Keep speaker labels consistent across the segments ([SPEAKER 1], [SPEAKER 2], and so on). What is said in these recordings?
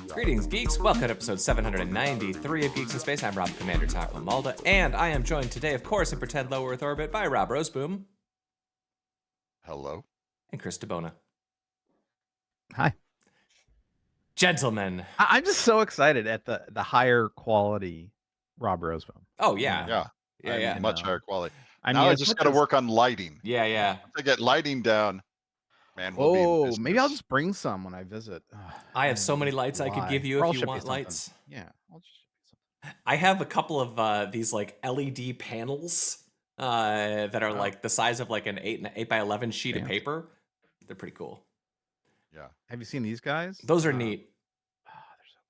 [SPEAKER 1] Greetings, geeks. Welcome to episode 793 of Geeks in Space. I'm Rob Commander Taco Malda, and I am joined today, of course, in pretend low Earth orbit by Rob Roseboom.
[SPEAKER 2] Hello.
[SPEAKER 1] And Chris DeBona.
[SPEAKER 3] Hi.
[SPEAKER 1] Gentlemen.
[SPEAKER 3] I'm just so excited at the higher quality Rob Roseboom.
[SPEAKER 1] Oh, yeah.
[SPEAKER 2] Yeah. Much higher quality.
[SPEAKER 3] I
[SPEAKER 2] now I just got to work on lighting.
[SPEAKER 1] Yeah.
[SPEAKER 2] Once I get lighting down, man, we'll be in business.
[SPEAKER 3] Maybe I'll just bring some when I visit.
[SPEAKER 1] I have so many lights I could give you if you want lights.
[SPEAKER 3] Yeah. I'll just ship you something.
[SPEAKER 1] I have a couple of these like LED panels that are like the size of like an 8 by 11 sheet of paper. They're pretty cool.
[SPEAKER 2] Yeah.
[SPEAKER 3] Have you seen these guys?
[SPEAKER 1] Those are neat.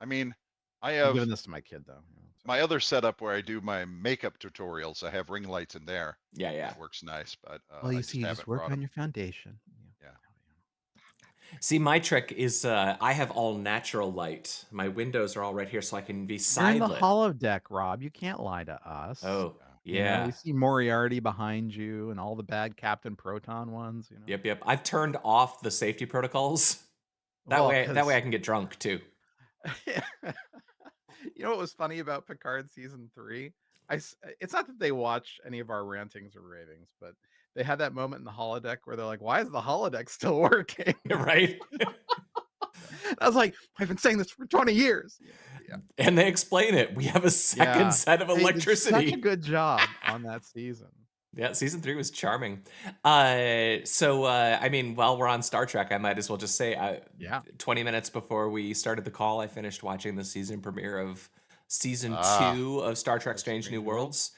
[SPEAKER 2] I mean, I
[SPEAKER 3] I'm
[SPEAKER 2] have
[SPEAKER 3] giving this to my kid though.
[SPEAKER 2] my other setup where I do my makeup tutorials. I have ring lights in there.
[SPEAKER 1] Yeah.
[SPEAKER 2] It works nice, but
[SPEAKER 3] well, you see, you just work on your foundation.
[SPEAKER 2] Yeah.
[SPEAKER 1] See, my trick is I have all natural light. My windows are all right here, so I can be
[SPEAKER 3] You're
[SPEAKER 1] side
[SPEAKER 3] in the
[SPEAKER 1] lit.
[SPEAKER 3] holodeck, Rob. You can't lie to us.
[SPEAKER 1] Oh,
[SPEAKER 3] You
[SPEAKER 1] yeah.
[SPEAKER 3] know, we see Moriarty behind you and all the bad Captain Proton ones. You know?
[SPEAKER 1] Yep. I've turned off the safety protocols. That way I can get drunk too.
[SPEAKER 3] You know what was funny about Picard season 3? It's not that they watch any of our rantings or ravings, but they had that moment in the holodeck where they're like, "Why is the holodeck still working?"
[SPEAKER 1] Right?
[SPEAKER 3] I was like, "I've been saying this for 20 years." Yeah.
[SPEAKER 1] And they explain it. We have a second set of electricity.
[SPEAKER 3] They did such a good job on that season.
[SPEAKER 1] Yeah, season 3 was charming. I mean, while we're on Star Trek, I might as well just say, 20 minutes before we started the call, I finished watching the season premiere of season 2 of Star Trek: Strange New Worlds.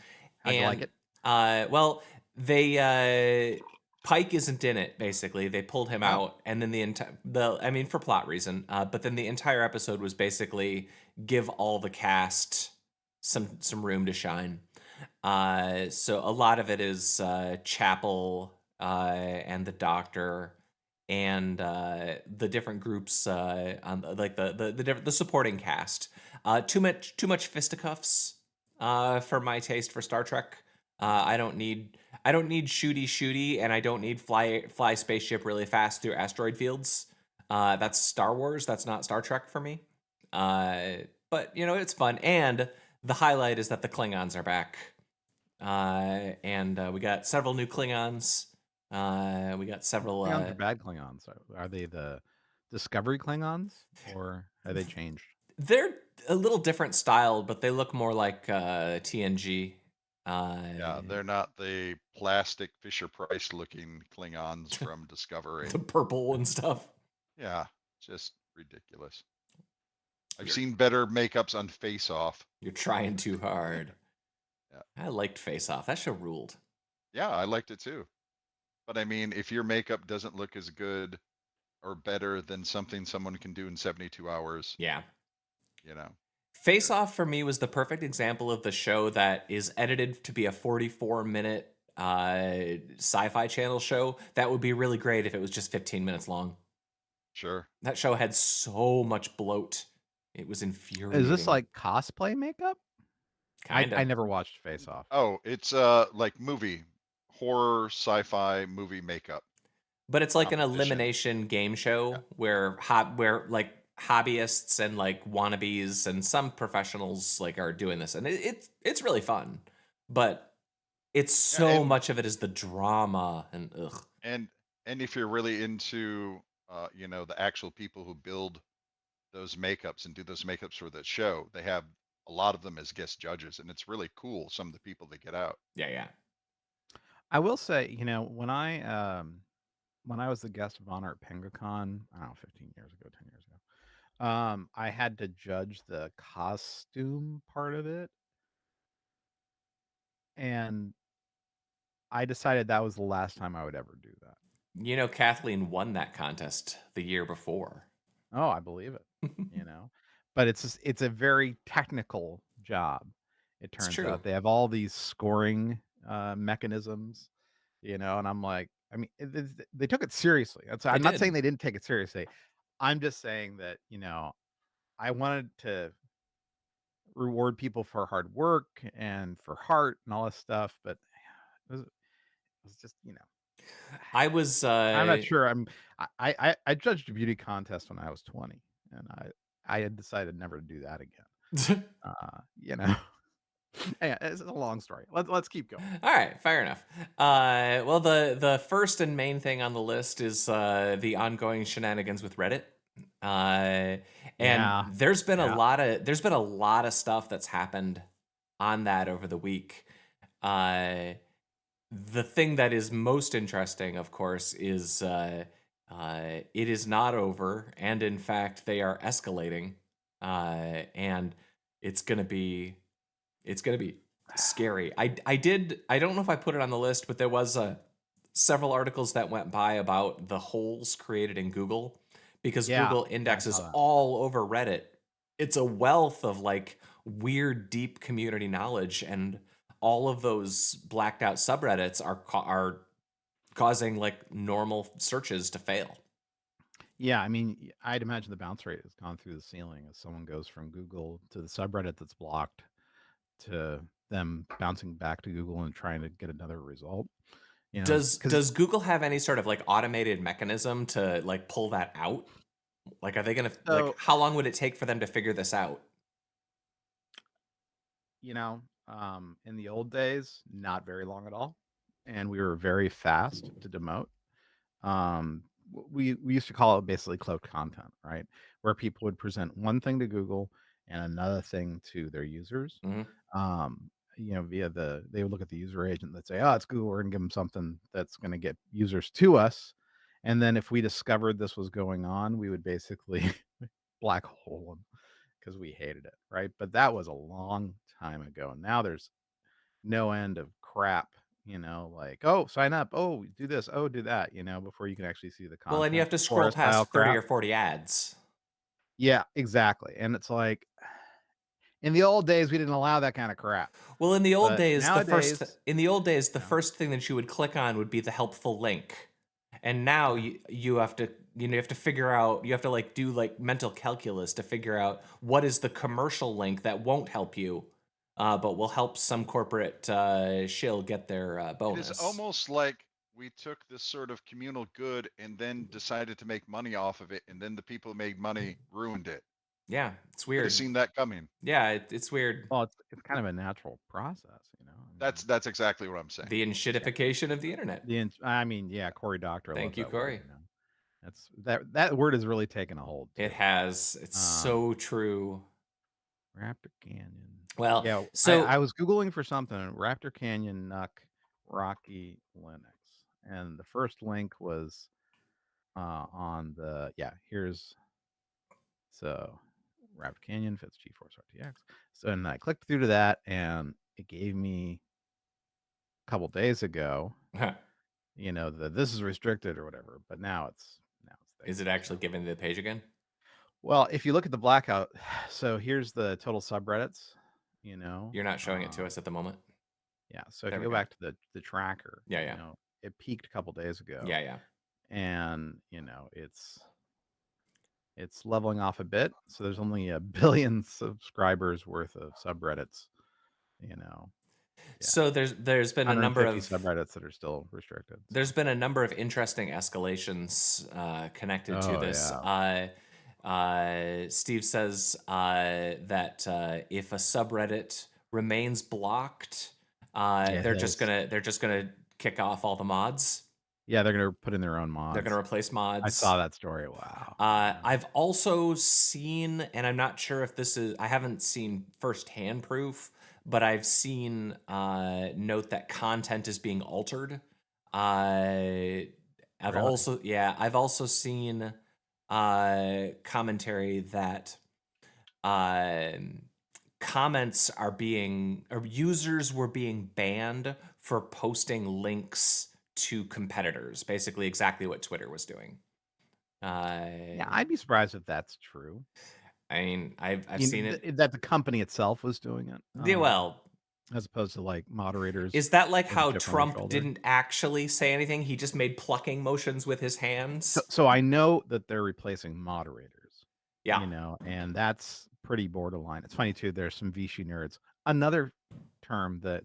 [SPEAKER 3] How'd you like it?
[SPEAKER 1] Well, they Pike isn't in it. Basically, they pulled him out, and then for plot reason. But then the entire episode was basically give all the cast some room to shine. So a lot of it is Chapel and the Doctor and the different groups like the supporting cast. Too much fisticuffs for my taste for Star Trek. I don't need shooty, and I don't need fly spaceship really fast through asteroid fields. That's Star Wars. That's not Star Trek for me. But it's fun, and the highlight is that the Klingons are back. And we got several new Klingons. We got several
[SPEAKER 3] Klingons are bad Klingons. Are they the Discovery Klingons, or have they changed?
[SPEAKER 1] They're a little different style, but they look more like TNG.
[SPEAKER 2] Yeah, they're not the plastic Fisher-Price looking Klingons from Discovery.
[SPEAKER 1] The purple and stuff.
[SPEAKER 2] Yeah, just ridiculous. I've seen better makeups on Face Off.
[SPEAKER 1] You're trying too hard.
[SPEAKER 2] Yeah.
[SPEAKER 1] I liked Face Off. That show ruled.
[SPEAKER 2] Yeah, I liked it too. But I mean, if your makeup doesn't look as good or better than something someone can do in 72 hours.
[SPEAKER 1] Yeah.
[SPEAKER 2] Face
[SPEAKER 1] Off for me was the perfect example of the show that is edited to be a 44-minute sci-fi channel show. That would be really great if it was just 15 minutes long.
[SPEAKER 2] Sure.
[SPEAKER 1] That show had so much bloat. It was infuriating.
[SPEAKER 3] Is this like cosplay makeup?
[SPEAKER 1] Kinda.
[SPEAKER 3] I never watched Face Off.
[SPEAKER 2] Oh, it's like horror sci-fi movie makeup.
[SPEAKER 1] But it's like an elimination game show where like hobbyists and like wannabes and some professionals like are doing this, and it's really fun. But it's so much of it is the drama and ugh.
[SPEAKER 2] And if you're really into the actual people who build those makeups and do those makeups for the show, they have a lot of them as guest judges, and it's really cool. Some of the people that get out.
[SPEAKER 1] Yeah.
[SPEAKER 3] I will say, when I was the guest of honor at PengaCon, I don't know, 10 years ago, I had to judge the costume part of it, and I decided that was the last time I would ever do that.
[SPEAKER 1] Kathleen won that contest the year before.
[SPEAKER 3] Oh, I believe it. But it's a very technical job. It turns out they have all these scoring mechanisms, and I'm like, they took it seriously. I'm not saying they didn't take it seriously. I'm just saying that, I wanted to reward people for hard work and for heart and all this stuff, but it was just,
[SPEAKER 1] I was
[SPEAKER 3] I'm not sure. I judged a beauty contest when I was 20, and I had decided never to do that again. You know. Yeah, it's a long story. Let's keep going.
[SPEAKER 1] All right, fair enough. Well, the first and main thing on the list is the ongoing shenanigans with Reddit. And
[SPEAKER 3] Yeah.
[SPEAKER 1] there's been
[SPEAKER 3] Yeah.
[SPEAKER 1] a lot of stuff that's happened on that over the week. The thing that is most interesting, of course, is it is not over, and in fact, they are escalating, and it's gonna be scary. I don't know if I put it on the list, but there was several articles that went by about the holes created in Google because
[SPEAKER 3] Yeah.
[SPEAKER 1] Google
[SPEAKER 3] Yeah, I
[SPEAKER 1] indexes
[SPEAKER 3] saw that.
[SPEAKER 1] all over Reddit. It's a wealth of like weird, deep community knowledge, and all of those blacked out subreddits are causing like normal searches to fail.
[SPEAKER 3] Yeah, I mean, I'd imagine the bounce rate has gone through the ceiling as someone goes from Google to the subreddit that's blocked to them bouncing back to Google and trying to get another result. You know, because
[SPEAKER 1] Does Google have any sort of like automated mechanism to like pull that out? Like, are they gonna like?
[SPEAKER 3] so
[SPEAKER 1] How long would it take for them to figure this out?
[SPEAKER 3] in the old days, not very long at all, and we were very fast to demote. We used to call it basically cloaked content, right? Where people would present one thing to Google and another thing to their users.
[SPEAKER 1] Mhm.
[SPEAKER 3] Via they would look at the user agent that say, "Oh, it's Google. We're gonna give them something that's going to get users to us." And then if we discovered this was going on, we would basically black hole them because we hated it, right? But that was a long time ago. Now there's no end of crap, like, oh, sign up, oh, do this, oh, do that, before you can actually see the
[SPEAKER 1] Well, and you
[SPEAKER 3] content.
[SPEAKER 1] have to scroll
[SPEAKER 3] Forest style
[SPEAKER 1] past 30
[SPEAKER 3] crap.
[SPEAKER 1] or 40 ads.
[SPEAKER 3] Yeah, exactly. And it's like in the old days we didn't allow that kind of crap.
[SPEAKER 1] Well, in the old
[SPEAKER 3] But
[SPEAKER 1] days,
[SPEAKER 3] nowadays,
[SPEAKER 1] the first thing that you would click on would be the helpful link. And now you have to you have to figure out, you have to like do like mental calculus to figure out what is the commercial link that won't help you, but will help some corporate shill get their
[SPEAKER 2] It is
[SPEAKER 1] bonus.
[SPEAKER 2] almost like we took this sort of communal good and then decided to make money off of it, and then the people who made money ruined it.
[SPEAKER 1] Yeah, it's
[SPEAKER 2] Could have
[SPEAKER 1] weird.
[SPEAKER 2] seen that coming.
[SPEAKER 1] Yeah, it's weird.
[SPEAKER 3] well, it's kind of a natural process, I mean,
[SPEAKER 2] That's exactly what I'm saying.
[SPEAKER 1] The enshittification of the internet.
[SPEAKER 3] yeah, Cory Doctorow, I
[SPEAKER 1] Thank
[SPEAKER 3] love
[SPEAKER 1] you,
[SPEAKER 3] that word,
[SPEAKER 1] Corey.
[SPEAKER 3] That's that word has really taken a hold too.
[SPEAKER 1] It has. It's so true.
[SPEAKER 3] Raptor Canyon.
[SPEAKER 1] Well,
[SPEAKER 3] Yeah,
[SPEAKER 1] so
[SPEAKER 3] I was Googling for something, Raptor Canyon Nuck Rocky Linux. And the first link was on here's Raptor Canyon fits GeForce RTX. So and I clicked through to that and it gave me a couple days ago, that this is restricted or whatever, but now it's there.
[SPEAKER 1] Is it actually giving you the page again?
[SPEAKER 3] Well, if you look at the blackout, so here's the total subreddits,
[SPEAKER 1] You're not showing it to us at the moment.
[SPEAKER 3] Yeah, so if you go back to the tracker,
[SPEAKER 1] Yeah.
[SPEAKER 3] It peaked a couple days ago.
[SPEAKER 1] Yeah.
[SPEAKER 3] And, it's leveling off a bit. So there's only 1 billion subscribers worth of subreddits,
[SPEAKER 1] So there's been a number of
[SPEAKER 3] subreddits that are still restricted.
[SPEAKER 1] There's been a number of interesting escalations connected to this.
[SPEAKER 3] Yeah.
[SPEAKER 1] Steve says that if a subreddit remains blocked, they're just gonna kick off all the mods.
[SPEAKER 3] Yeah, they're gonna put in their own mods.
[SPEAKER 1] They're gonna replace mods.
[SPEAKER 3] I saw that story. Wow.
[SPEAKER 1] I've also seen, and I'm not sure if I haven't seen firsthand proof, but I've seen note that content is being altered. I've also seen commentary that comments are being, or users were being banned for posting links to competitors, basically exactly what Twitter was doing.
[SPEAKER 3] Yeah, I'd be surprised if that's true.
[SPEAKER 1] I mean, I've seen it
[SPEAKER 3] that the company itself was doing it.
[SPEAKER 1] Yeah, well,
[SPEAKER 3] as opposed to like moderators.
[SPEAKER 1] Is that like how Trump didn't actually say anything? He just made plucking motions with his hands.
[SPEAKER 3] So I know that they're replacing moderators.
[SPEAKER 1] Yeah,
[SPEAKER 3] and that's pretty borderline. It's funny too. There's some Vichy nerds. Another term that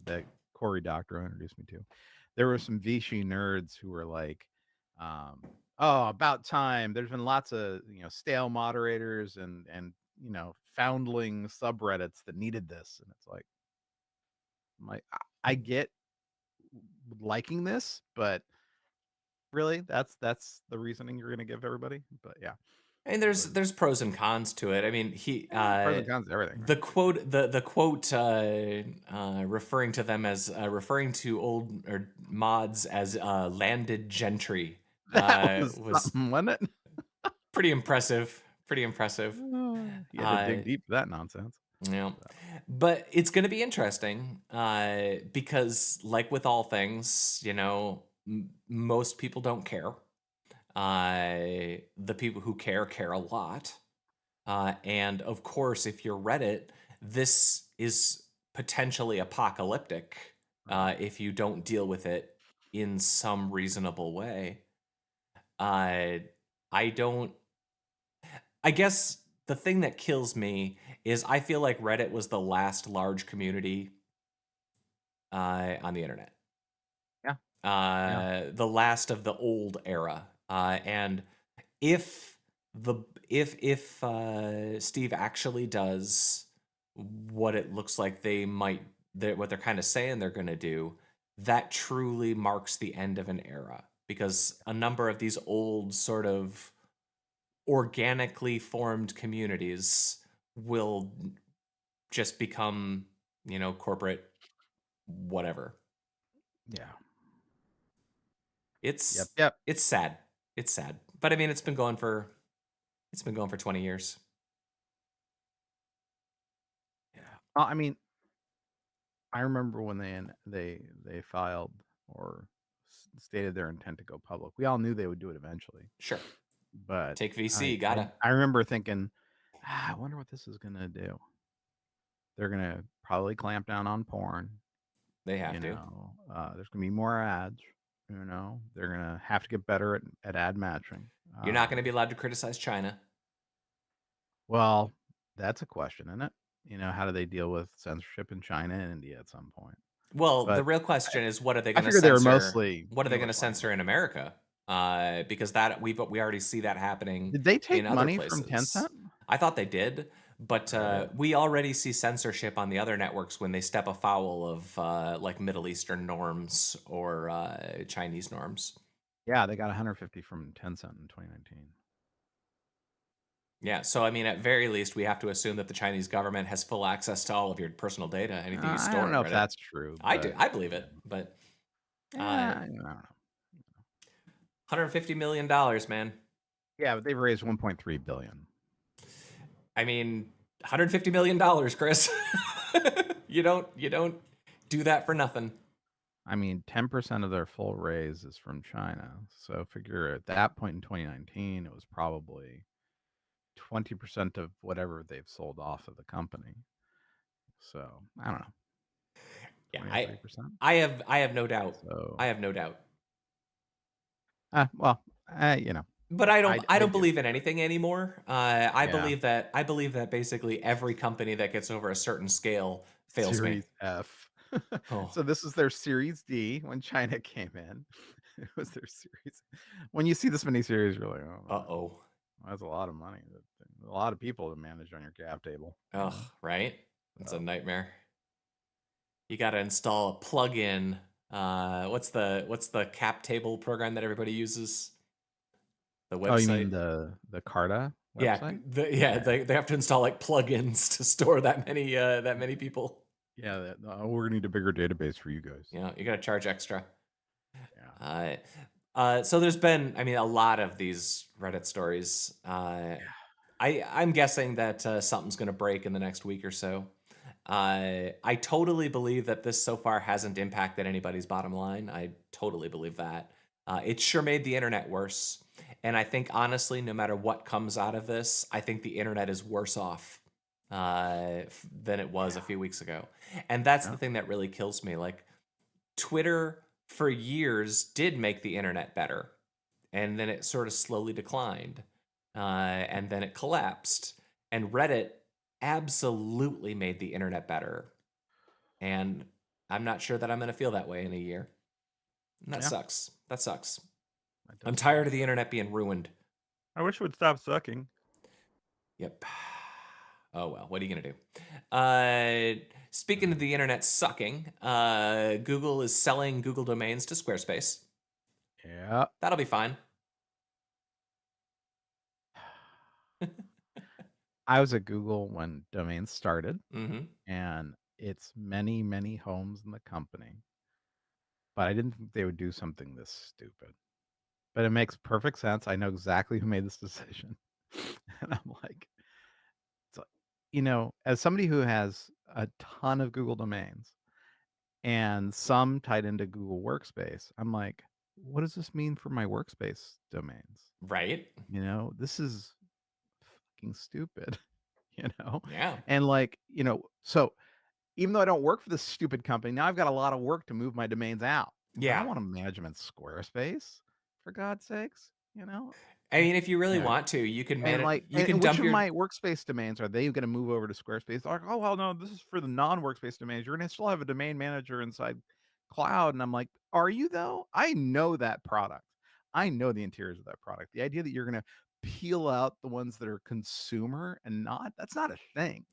[SPEAKER 3] Cory Doctorow introduced me to. there were some Vichy nerds who were like, "Oh, about time." There's been lots of stale moderators and foundling subreddits that needed this, and it's like, I get liking this, but really, that's the reasoning you're gonna give everybody? But yeah.
[SPEAKER 1] And there's pros and cons to it. I mean,
[SPEAKER 3] Pros and cons to everything.
[SPEAKER 1] the quote referring to them as referring to old or mods as landed gentry
[SPEAKER 3] That was
[SPEAKER 1] was
[SPEAKER 3] something, wasn't it?
[SPEAKER 1] pretty impressive. Pretty impressive.
[SPEAKER 3] You had to dig deep for that nonsense.
[SPEAKER 1] Yeah, but it's going to be interesting because, like with all things, most people don't care. The people who care a lot. And of course, if you're Reddit, this is potentially apocalyptic if you don't deal with it in some reasonable way. I guess the thing that kills me is I feel like Reddit was the last large community on the internet.
[SPEAKER 3] Yeah.
[SPEAKER 1] The last of the old era. And if Steve actually does what it looks like what they're kind of saying they're going to do, that truly marks the end of an era, because a number of these old sort of organically formed communities will just become, corporate whatever.
[SPEAKER 3] Yeah.
[SPEAKER 1] It's
[SPEAKER 3] Yep.
[SPEAKER 1] It's sad. It's sad. But I mean, it's been going for 20 years.
[SPEAKER 3] Yeah. I mean, I remember when they filed or stated their intent to go public. We all knew they would do it eventually.
[SPEAKER 1] Sure.
[SPEAKER 3] But
[SPEAKER 1] take VC, gotta.
[SPEAKER 3] I remember thinking, I wonder what this is gonna do. They're gonna probably clamp down on porn.
[SPEAKER 1] They have to.
[SPEAKER 3] There's gonna be more ads. They're gonna have to get better at ad matching.
[SPEAKER 1] You're not gonna be allowed to criticize China.
[SPEAKER 3] Well, that's a question, isn't it? How do they deal with censorship in China and India at some point?
[SPEAKER 1] Well, the real question is, what are they going to censor? What are they going to censor in America? Because that we already see that happening.
[SPEAKER 3] Did they take
[SPEAKER 1] in other
[SPEAKER 3] money
[SPEAKER 1] places.
[SPEAKER 3] from Tencent?
[SPEAKER 1] I thought they did, but we already see censorship on the other networks when they step afoul of like Middle Eastern norms or Chinese norms.
[SPEAKER 3] Yeah, they got 150 from Tencent in 2019.
[SPEAKER 1] Yeah, so I mean, at very least, we have to assume that the Chinese government has full access to all of your personal data, anything you store.
[SPEAKER 3] I don't know if that's true.
[SPEAKER 1] I do. I believe it, but
[SPEAKER 3] I don't know.
[SPEAKER 1] $150 million, man.
[SPEAKER 3] Yeah, but they've raised 1.3 billion.
[SPEAKER 1] I mean, $150 million, Chris. You don't do that for nothing.
[SPEAKER 3] I mean, 10% of their full raise is from China. So figure at that point in 2019, it was probably 20% of whatever they've sold off of the company. So I don't know.
[SPEAKER 1] Yeah, I have no doubt.
[SPEAKER 3] So,
[SPEAKER 1] I have no doubt.
[SPEAKER 3] But I
[SPEAKER 1] don't believe in anything anymore. I believe that basically every company that gets over a certain scale fails
[SPEAKER 3] Series
[SPEAKER 1] me.
[SPEAKER 3] F.
[SPEAKER 1] Oh.
[SPEAKER 3] So this is their Series D when China came in. It was their series. When you see this miniseries, you're like, oh, that's a lot of money. A lot of people to manage on your cap table.
[SPEAKER 1] Ugh, right? It's a nightmare. You got to install a plug-in. What's the cap table program that everybody uses? The website.
[SPEAKER 3] Oh, you mean the Carta website?
[SPEAKER 1] They have to install like plugins to store that many people.
[SPEAKER 3] Yeah, we're gonna need a bigger database for you guys.
[SPEAKER 1] Yeah, you got to charge extra.
[SPEAKER 3] Yeah.
[SPEAKER 1] So there's been, a lot of these Reddit stories. I'm guessing that something's going to break in the next week or so. I totally believe that this so far hasn't impacted anybody's bottom line. I totally believe that. It sure made the internet worse. And I think, honestly, no matter what comes out of this, I think the internet is worse off than it was a few weeks ago. And that's the thing that really kills me. Like, Twitter for years did make the internet better. And then it sort of slowly declined. And then it collapsed. And Reddit absolutely made the internet better. And I'm not sure that I'm going to feel that way in a year. And that sucks. That sucks.
[SPEAKER 3] That
[SPEAKER 1] I'm
[SPEAKER 3] does
[SPEAKER 1] tired
[SPEAKER 3] suck.
[SPEAKER 1] of the internet being ruined.
[SPEAKER 3] I wish it would stop sucking.
[SPEAKER 1] Yep. Oh, well, what are you going to do? Speaking of the internet sucking, Google is selling Google domains to Squarespace.
[SPEAKER 3] Yeah.
[SPEAKER 1] That'll be fine.
[SPEAKER 3] I was at Google when domains started,
[SPEAKER 1] Mm-hmm.
[SPEAKER 3] and it's many, many homes in the company. But I didn't think they would do something this stupid. But it makes perfect sense. I know exactly who made this decision. And I'm like, so, as somebody who has a ton of Google domains and some tied into Google Workspace, I'm like, what does this mean for my workspace domains?
[SPEAKER 1] Right.
[SPEAKER 3] This is fucking stupid,
[SPEAKER 1] Yeah.
[SPEAKER 3] And so even though I don't work for this stupid company, now I've got a lot of work to move my domains out. I don't want to manage them in Squarespace, for God's sakes,
[SPEAKER 1] I mean, if you really
[SPEAKER 3] Yeah.
[SPEAKER 1] want to, you can
[SPEAKER 3] And
[SPEAKER 1] manage. You can
[SPEAKER 3] and
[SPEAKER 1] dump
[SPEAKER 3] which of
[SPEAKER 1] your.
[SPEAKER 3] my workspace domains are they going to move over to Squarespace? They're like, oh well, no, this is for the non-workspace domains. You're going to still have a domain manager inside Cloud, and I'm like, are you though? I know that product. I know the interiors of that product. The idea that you're going to peel out the ones that are consumer and that's not a thing.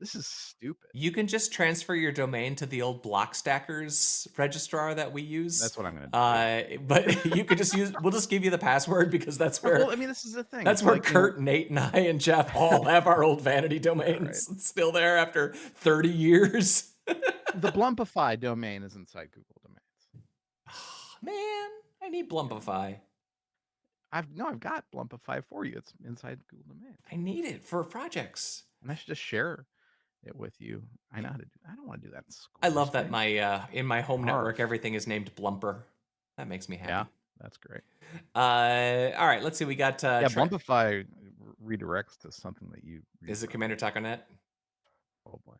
[SPEAKER 3] This is stupid.
[SPEAKER 1] You can just transfer your domain to the old Blockstackers registrar that we use.
[SPEAKER 3] That's what I'm going to do.
[SPEAKER 1] But you could just use. We'll just give you the password because that's where.
[SPEAKER 3] Well, I mean, this is the thing.
[SPEAKER 1] That's
[SPEAKER 3] It's
[SPEAKER 1] where
[SPEAKER 3] like,
[SPEAKER 1] Kurt, Nate, and I and Jeff all have our old vanity domains.
[SPEAKER 3] Right.
[SPEAKER 1] It's still there after 30 years.
[SPEAKER 3] The Blumpify domain is inside Google Domains.
[SPEAKER 1] Oh, man, I need Blumpify.
[SPEAKER 3] I've got Blumpify for you. It's inside Google Domains.
[SPEAKER 1] I need it for projects.
[SPEAKER 3] And I should just share it with you. I know how to do. I don't want to do that in school.
[SPEAKER 1] I love that in my home network everything is named Blumper. That makes me happy.
[SPEAKER 3] Yeah, that's great.
[SPEAKER 1] All right, let's see. We got
[SPEAKER 3] Blumpify redirects to something that you.
[SPEAKER 1] Is it Commander Taconet?
[SPEAKER 3] Oh boy.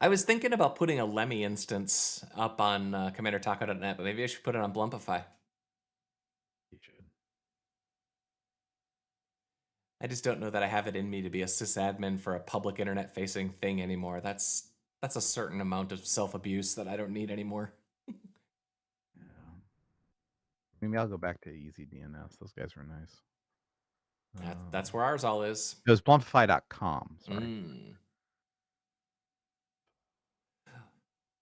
[SPEAKER 1] I was thinking about putting a Lemmy instance up on CommanderTaco.net, but maybe I should put it on Blumpify.
[SPEAKER 3] You should.
[SPEAKER 1] I just don't know that I have it in me to be a sysadmin for a public internet-facing thing anymore. That's a certain amount of self-abuse that I don't need anymore.
[SPEAKER 3] Yeah. Maybe I'll go back to EasyDNS. Those guys were nice.
[SPEAKER 1] That's where ours all is.
[SPEAKER 3] It was Blumpify.com. Sorry.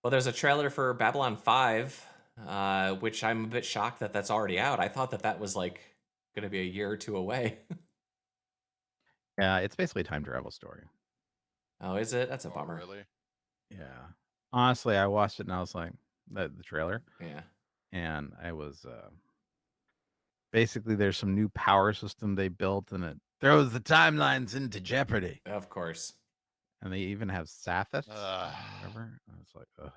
[SPEAKER 1] Well, there's a trailer for Babylon 5, which I'm a bit shocked that that's already out. I thought that was like going to be a year or two away.
[SPEAKER 3] Yeah, it's basically a time travel story.
[SPEAKER 1] Oh, is it? That's a bummer.
[SPEAKER 2] Really?
[SPEAKER 3] Yeah. Honestly, I watched it and I was like, the trailer.
[SPEAKER 1] Yeah.
[SPEAKER 3] And I was basically there's some new power system they built and it throws the timelines into jeopardy.
[SPEAKER 1] Of course.
[SPEAKER 3] And they even have Zaphith. Whatever. I was like, ugh.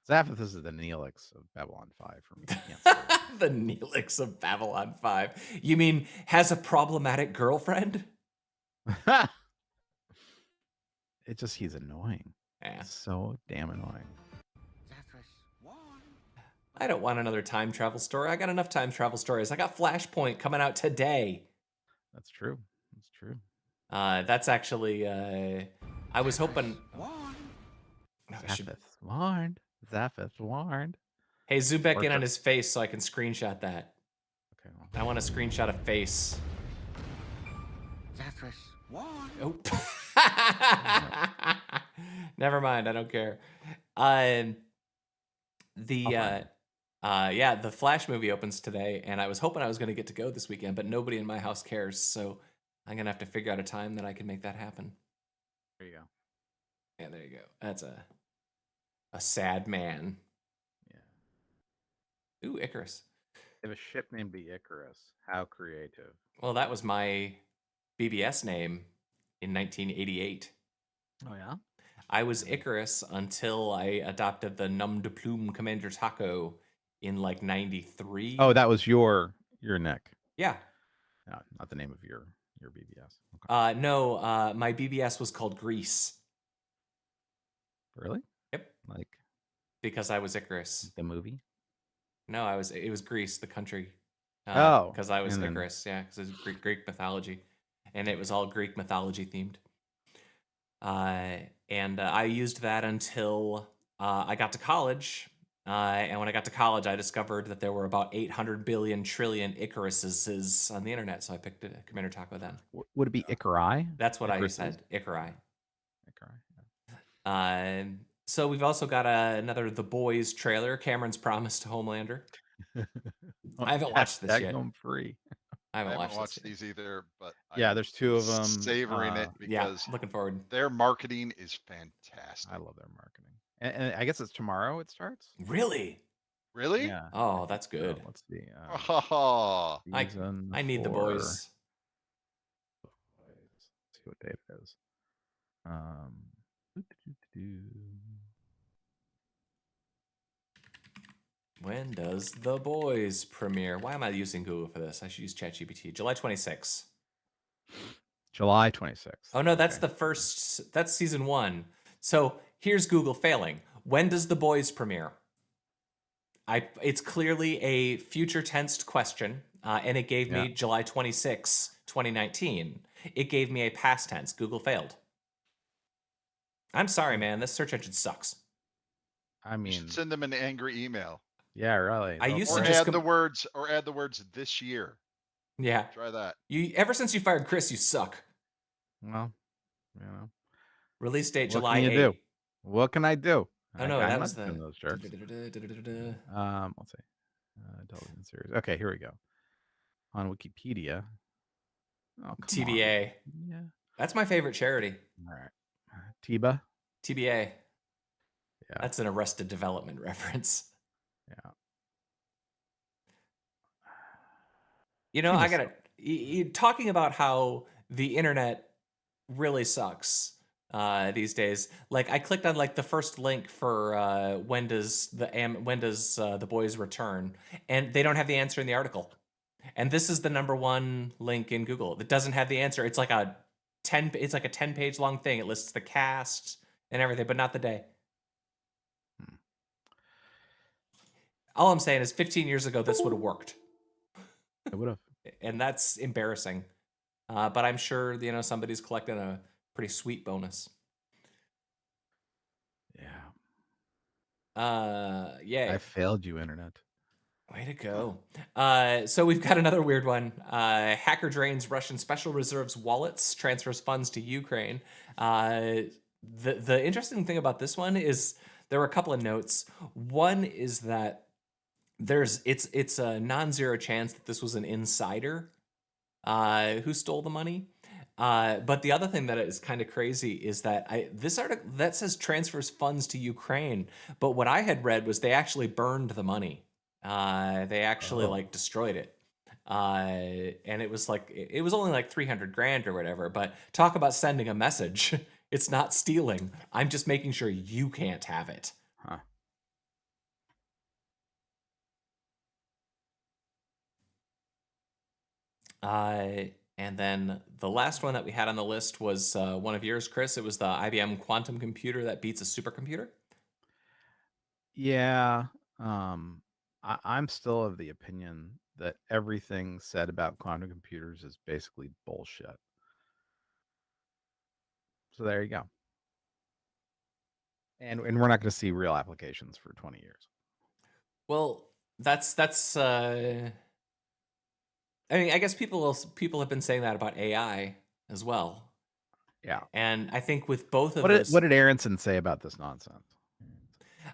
[SPEAKER 3] Zaphith is the Neelix of Babylon 5 for me.
[SPEAKER 1] The Neelix of Babylon 5. You mean has a problematic girlfriend?
[SPEAKER 3] He's annoying.
[SPEAKER 1] Yeah.
[SPEAKER 3] So damn annoying.
[SPEAKER 1] I don't want another time travel story. I got enough time travel stories. I got Flashpoint coming out today.
[SPEAKER 3] That's true. That's true.
[SPEAKER 1] That's actually I was hoping
[SPEAKER 3] Zaphith warned.
[SPEAKER 1] Hey, zoom back in on his face so I can screenshot that.
[SPEAKER 3] Okay. Well.
[SPEAKER 1] I want to screenshot a face. Oh. Never mind, I don't care. The Flash movie opens today, and I was hoping I was going to get to go this weekend, but nobody in my house cares, so I'm going to have to figure out a time that I can make that happen.
[SPEAKER 3] There you go.
[SPEAKER 1] Yeah, there you go. That's a sad man. Yeah. Ooh, Icarus.
[SPEAKER 3] They have a ship named the Icarus. How creative.
[SPEAKER 1] Well, that was my BBS name in 1988.
[SPEAKER 3] Oh, yeah?
[SPEAKER 1] I was Icarus until I adopted the Nom de Plume Commander Taco in like 93.
[SPEAKER 3] Oh, that was your nick.
[SPEAKER 1] Yeah.
[SPEAKER 3] No, not the name of your BBS.
[SPEAKER 1] Okay. No, my BBS was called Grease.
[SPEAKER 3] Really?
[SPEAKER 1] Yep.
[SPEAKER 3] Like
[SPEAKER 1] because I was Icarus.
[SPEAKER 3] The movie?
[SPEAKER 1] No, it was Greece, the country. Because I was Icarus, yeah, because it was Greek mythology, and it was all Greek mythology themed. And I used that until I got to college, And when I got to college, I discovered that there were about 800 billion trillion Icaruses on the internet. So I picked a come in and talk about them.
[SPEAKER 3] Would it be Icarai?
[SPEAKER 1] That's what
[SPEAKER 3] Icaruses?
[SPEAKER 1] I said, Icarai.
[SPEAKER 3] Yeah.
[SPEAKER 1] So we've also got another The Boys trailer, Cameron's Promise to Homelander. I haven't watched this yet.
[SPEAKER 3] Home free.
[SPEAKER 1] I haven't
[SPEAKER 2] watched these either, but
[SPEAKER 3] yeah, there's 2 of them.
[SPEAKER 2] Savoring it because
[SPEAKER 1] looking forward.
[SPEAKER 2] Their marketing is fantastic.
[SPEAKER 3] I love their marketing, and I guess it's tomorrow. It starts.
[SPEAKER 1] Really?
[SPEAKER 2] Really?
[SPEAKER 3] Yeah.
[SPEAKER 1] Oh, that's good.
[SPEAKER 3] Let's see.
[SPEAKER 1] I need The Boys.
[SPEAKER 3] Let's see what day it is.
[SPEAKER 1] When does The Boys premiere? Why am I using Google for this? I should use ChatGPT. July 26th.
[SPEAKER 3] July 26th.
[SPEAKER 1] Oh no, that's the first. That's season 1. So here's Google failing. When does The Boys premiere? It's clearly a future tensed question, and it gave me July 26, 2019. It gave me a past tense. Google failed. I'm sorry, man. This search engine sucks.
[SPEAKER 3] I mean,
[SPEAKER 2] you should send them an angry email.
[SPEAKER 3] Yeah, really.
[SPEAKER 1] I used
[SPEAKER 2] or
[SPEAKER 1] to just
[SPEAKER 2] add the words this year.
[SPEAKER 1] Yeah.
[SPEAKER 2] Try that.
[SPEAKER 1] Ever since you fired Chris, you suck.
[SPEAKER 3] Well,
[SPEAKER 1] Release date
[SPEAKER 3] what
[SPEAKER 1] July 8th.
[SPEAKER 3] Do? What can I do?
[SPEAKER 1] Oh no, that was the
[SPEAKER 3] those jerks. Let's see. Television series. Okay, here we go. On Wikipedia. Oh,
[SPEAKER 1] TBA.
[SPEAKER 3] Yeah.
[SPEAKER 1] That's my favorite charity.
[SPEAKER 3] All right. TBA.
[SPEAKER 1] TBA.
[SPEAKER 3] Yeah.
[SPEAKER 1] That's an Arrested Development reference.
[SPEAKER 3] Yeah.
[SPEAKER 1] You know, I gotta talking about how the internet really sucks these days. Like I clicked on like the first link for when does the Boys return, and they don't have the answer in the article. And this is the #1 link in Google. It doesn't have the answer. It's like a 10-page long thing. It lists the cast and everything, but not the day. All I'm saying is 15 years ago, this would have worked.
[SPEAKER 3] It would have.
[SPEAKER 1] And that's embarrassing. But I'm sure, somebody's collecting a pretty sweet bonus.
[SPEAKER 3] Yeah.
[SPEAKER 1] Yay.
[SPEAKER 3] I failed you, internet.
[SPEAKER 1] Way to go. So we've got another weird one. Hacker drains Russian Special Reserves wallets, transfers funds to Ukraine. The interesting thing about this one is there were a couple of notes. One is that it's a non-zero chance that this was an insider who stole the money. But the other thing that is kind of crazy is that this article that says transfers funds to Ukraine, but what I had read was they actually burned the money. They actually destroyed it. And it was only like 300 grand or whatever, but talk about sending a message. It's not stealing. I'm just making sure you can't have it.
[SPEAKER 3] Huh.
[SPEAKER 1] And then the last one that we had on the list was one of yours, Chris. It was the IBM quantum computer that beats a supercomputer.
[SPEAKER 3] Yeah. I'm still of the opinion that everything said about quantum computers is basically bullshit. So there you go. And we're not going to see real applications for 20 years.
[SPEAKER 1] Well, that's I mean, I guess people have been saying that about AI as well.
[SPEAKER 3] Yeah.
[SPEAKER 1] And I think with both of those...
[SPEAKER 3] What did Aronson say about this nonsense?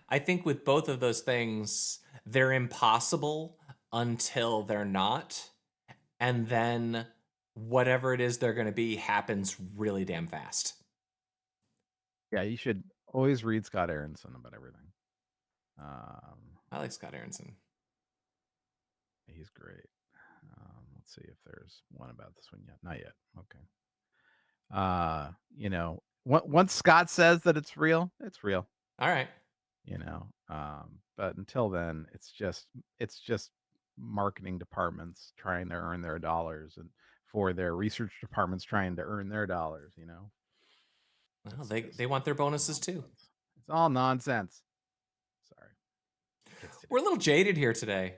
[SPEAKER 1] I think with both of those things, they're impossible until they're not. And then whatever it is they're going to be happens really damn fast.
[SPEAKER 3] Yeah, you should always read Scott Aronson about everything.
[SPEAKER 1] I like Scott Aronson.
[SPEAKER 3] He's great. Let's see if there's one about this one yet. Not yet. Okay. Once Scott says that it's real, it's real.
[SPEAKER 1] All right.
[SPEAKER 3] But until then, it's just marketing departments trying to earn their dollars, and for their research departments trying to earn their dollars.
[SPEAKER 1] Well, they want their bonuses too.
[SPEAKER 3] It's all nonsense. Sorry.
[SPEAKER 1] We're a little jaded here today.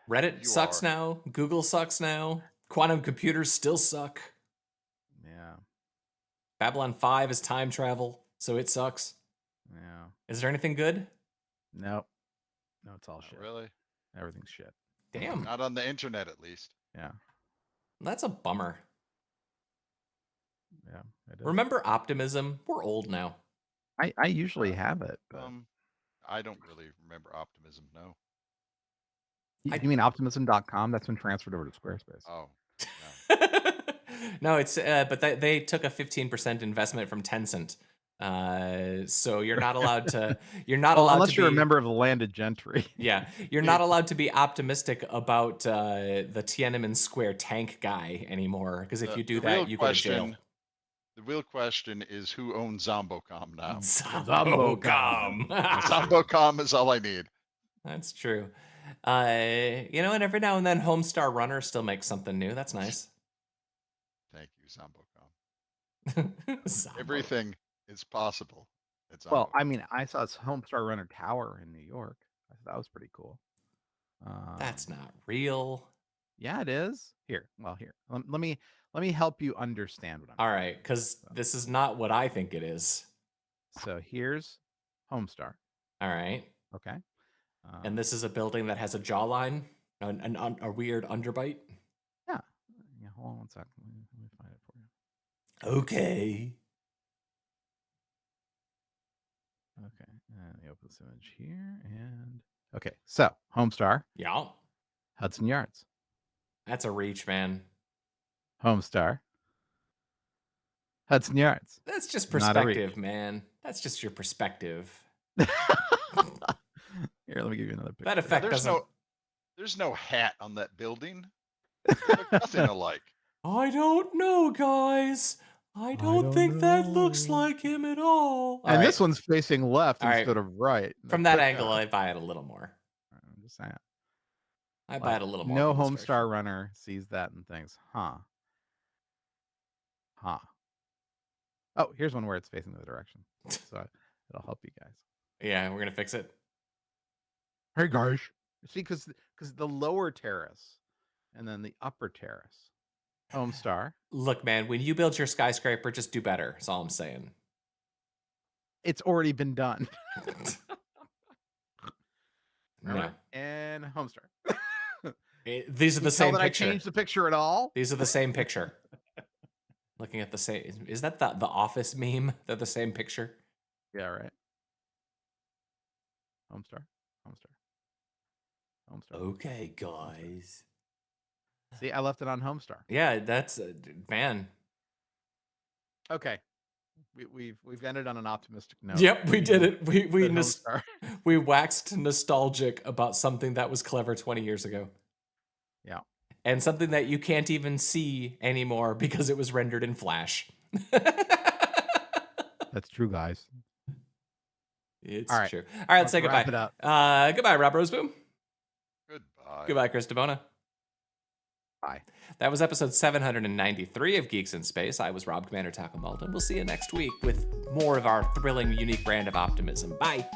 [SPEAKER 1] Reddit sucks now. Google sucks now. Quantum computers still suck.
[SPEAKER 3] Yeah.
[SPEAKER 1] Babylon 5 is time travel, so it sucks.
[SPEAKER 3] Yeah.
[SPEAKER 1] Is there anything good?
[SPEAKER 3] Nope. No, it's all
[SPEAKER 2] Not
[SPEAKER 3] shit.
[SPEAKER 2] really.
[SPEAKER 3] Everything's shit.
[SPEAKER 1] Damn.
[SPEAKER 2] Not on the internet, at least.
[SPEAKER 3] Yeah.
[SPEAKER 1] That's a bummer.
[SPEAKER 3] Yeah. It is.
[SPEAKER 1] Remember optimism? We're old now.
[SPEAKER 3] I usually have it. But...
[SPEAKER 2] I don't really remember optimism. No.
[SPEAKER 3] You mean optimism.com? That's been transferred over to Squarespace.
[SPEAKER 2] Oh.
[SPEAKER 1] No. No, it's but they took a 15% investment from Tencent. So you're not allowed to. You're not allowed
[SPEAKER 3] unless
[SPEAKER 1] to
[SPEAKER 3] you're
[SPEAKER 1] be,
[SPEAKER 3] a member of the landed gentry.
[SPEAKER 1] Yeah, you're not allowed to be optimistic about the Tiananmen Square tank guy anymore. Because if you do that, you go to jail.
[SPEAKER 2] The real question is who owns Zombocom now?
[SPEAKER 1] Zombocom.
[SPEAKER 2] Zombocom is all I need.
[SPEAKER 1] That's true. And every now and then Homestar Runner still makes something new. That's nice.
[SPEAKER 2] Thank you, Zombocom. Everything is possible.
[SPEAKER 3] Well, I mean, I saw this Homestar Runner Tower in New York. I thought that was pretty cool.
[SPEAKER 1] That's not real.
[SPEAKER 3] Yeah, it is. Here. Let me help you understand what I'm.
[SPEAKER 1] All right, because this is not what I think it is.
[SPEAKER 3] So here's Homestar.
[SPEAKER 1] All right.
[SPEAKER 3] Okay.
[SPEAKER 1] And this is a building that has a jawline, a weird underbite.
[SPEAKER 3] Yeah. Hold on one second. Let me find it for you.
[SPEAKER 1] Okay.
[SPEAKER 3] Okay. And the open this image here. And okay. So Homestar.
[SPEAKER 1] Yeah.
[SPEAKER 3] Hudson Yards.
[SPEAKER 1] That's a reach, man.
[SPEAKER 3] Homestar. Hudson Yards.
[SPEAKER 1] That's just perspective, man. That's just your perspective.
[SPEAKER 3] Here, let me give you another picture.
[SPEAKER 1] That effect doesn't.
[SPEAKER 2] There's no hat on that building. They look nothing alike.
[SPEAKER 1] I don't know, guys. I don't think that looks like him at all.
[SPEAKER 3] And this one's facing left instead of right.
[SPEAKER 1] From that angle, I buy it a little more.
[SPEAKER 3] I'm just saying.
[SPEAKER 1] I buy it a little more.
[SPEAKER 3] No Homestar Runner sees that and thinks, huh. Oh, here's one where it's facing the other direction. So it'll help you guys.
[SPEAKER 1] Yeah, we're going to fix it.
[SPEAKER 3] Hey, guys. See, because the lower terrace and then the upper terrace. Homestar.
[SPEAKER 1] Look, man, when you build your skyscraper, just do better. That's all I'm saying.
[SPEAKER 3] It's already been done.
[SPEAKER 1] No.
[SPEAKER 3] And Homestar.
[SPEAKER 1] These are the same picture.
[SPEAKER 3] I changed the picture at all?
[SPEAKER 1] These are the same picture. Looking at the same. Is that the Office meme? They're the same picture.
[SPEAKER 3] Yeah, right. Homestar.
[SPEAKER 1] Okay, guys.
[SPEAKER 3] See, I left it on Homestar.
[SPEAKER 1] Yeah, that's man.
[SPEAKER 3] Okay, we've ended on an optimistic note.
[SPEAKER 1] Yep, we did it. We waxed nostalgic about something that was clever 20 years ago.
[SPEAKER 3] Yeah,
[SPEAKER 1] and something that you can't even see anymore because it was rendered in Flash.
[SPEAKER 3] That's true, guys.
[SPEAKER 1] It's true. All right, let's say goodbye. Goodbye, Rob Roseboom.
[SPEAKER 2] Goodbye.
[SPEAKER 1] Goodbye, Chris DeBona.
[SPEAKER 3] Bye.
[SPEAKER 1] That was episode 793 of Geeks in Space. I was Rob Commander Taco Malton. We'll see you next week with more of our thrilling, unique brand of optimism. Bye.